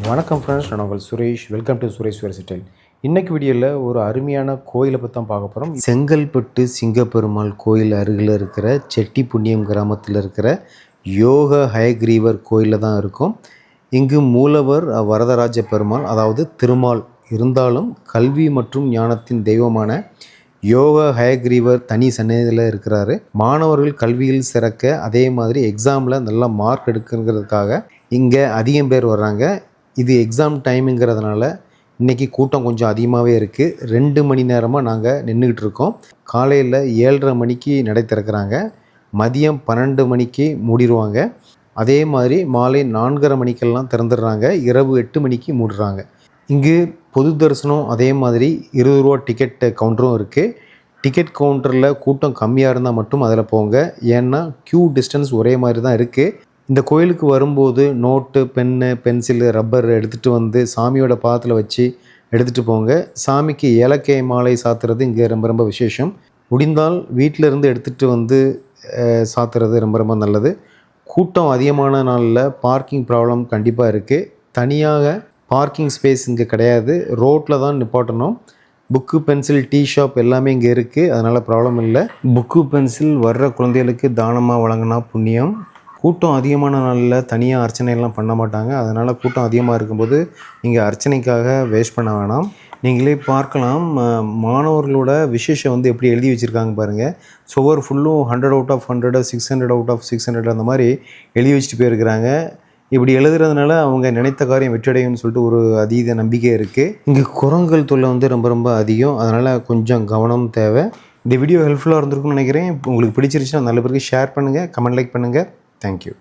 வணக்கம் ஃப்ரெண்ட்ஸ், நான் உங்கள் Suresh. Welcome to Suresh versatile. இன்றைக்கி வீடியோவில் ஒரு அருமையான கோயிலை பற்றி தான் பார்க்க போகிறோம். செங்கல்பட்டு சிங்கப்பெருமாள் கோயில் அருகில் இருக்கிற செட்டிப்புண்ணியம் கிராமத்தில் இருக்கிற யோக ஹயக்ரீவர் கோயிலில் தான் இருக்கும். இங்கு மூலவர் வரதராஜ பெருமாள், அதாவது திருமால் இருந்தாலும் கல்வி மற்றும் ஞானத்தின் தெய்வமான யோக ஹயக்ரீவர் தனி சன்னதியில் இருக்கிறாரு. மாணவர்கள் கல்வியில் சிறக்க, அதே மாதிரி எக்ஸாமில் நல்லா மார்க் எடுக்குங்கிறதுக்காக இங்கே அதிகம் பேர் வர்றாங்க. இது எக்ஸாம் டைமுங்கிறதுனால இன்றைக்கி கூட்டம் கொஞ்சம் அதிகமாகவே இருக்குது. 2 மணி நேரமாக நாங்கள் நின்றுக்கிட்டு இருக்கோம். காலையில் 7:30 மணிக்கு நடை திறக்கிறாங்க, மதியம் 12 மணிக்கு மூடிடுவாங்க. அதே மாதிரி மாலை 4:30 மணிக்கெல்லாம் திறந்துடுறாங்க, இரவு 8 மணிக்கு மூடுறாங்க. இங்கு பொது தரிசனம், அதே மாதிரி 20 ரூபா டிக்கெட் கவுண்டரும் இருக்குது. டிக்கெட் கவுண்டரில் கூட்டம் கம்மியாக இருந்தால் மட்டும் அதில் போங்க, ஏன்னா க்யூ டிஸ்டன்ஸ் ஒரே மாதிரி தான் இருக்குது. இந்த கோயிலுக்கு வரும்போது நோட்டு, பென்னு, பென்சிலு, ரப்பர் எடுத்துகிட்டு வந்து சாமியோட பாதத்தில் வச்சு எடுத்துகிட்டு போங்க. சாமிக்கு ஏலக்காய் மாலை சாத்துறது இங்கே ரொம்ப ரொம்ப விசேஷம். முடிந்தால் வீட்டில் இருந்து எடுத்துகிட்டு வந்து சாத்துறது ரொம்ப ரொம்ப நல்லது. கூட்டம் அதிகமான நாளில் பார்க்கிங் ப்ராப்ளம் கண்டிப்பாக இருக்குது. தனியாக பார்க்கிங் ஸ்பேஸ் இங்கே கிடையாது, ரோட்டில் தான் நிப்பாட்டணும். புக்கு, பென்சில், டீ ஷாப் எல்லாமே இங்கே இருக்குது, அதனால் ப்ராப்ளம் இல்லை. புக்கு, பென்சில் வர்ற குழந்தைகளுக்கு தானமாக வழங்கினா புண்ணியம். கூட்டம் அதிகமான நாளில் தனியாக அர்ச்சனைலாம் பண்ண மாட்டாங்க, அதனால் கூட்டம் அதிகமாக இருக்கும்போது இங்கே அர்ச்சனைக்காக வேஸ்ட் பண்ண வேணாம். நீங்களே பார்க்கலாம், மாணவர்களோட விசேஷம் வந்து எப்படி எழுதி வச்சுருக்காங்க பாருங்கள். சுவர் ஃபுல்லும் 100 அவுட் ஆஃப் 100, 600 அவுட் ஆஃப் 600 அந்த மாதிரி எழுதி வச்சுட்டு போயிருக்கிறாங்க. இப்படி எழுதுறதுனால அவங்க நினைத்த காரியம் வெற்றியடையும்னு சொல்லிட்டு ஒரு அதீத நம்பிக்கை இருக்குது. இங்கே குரங்கள் தொல்லை வந்து ரொம்ப ரொம்ப அதிகம், அதனால் கொஞ்சம் கவனம் தேவை. இந்த வீடியோ ஹெல்ப்ஃபுல்லாக இருந்திருக்குன்னு நினைக்கிறேன். உங்களுக்கு பிடிச்சிருச்சுன்னா நல்ல பேருக்கு ஷேர் பண்ணுங்கள், கமெண்ட் லைக் பண்ணுங்கள். Thank you.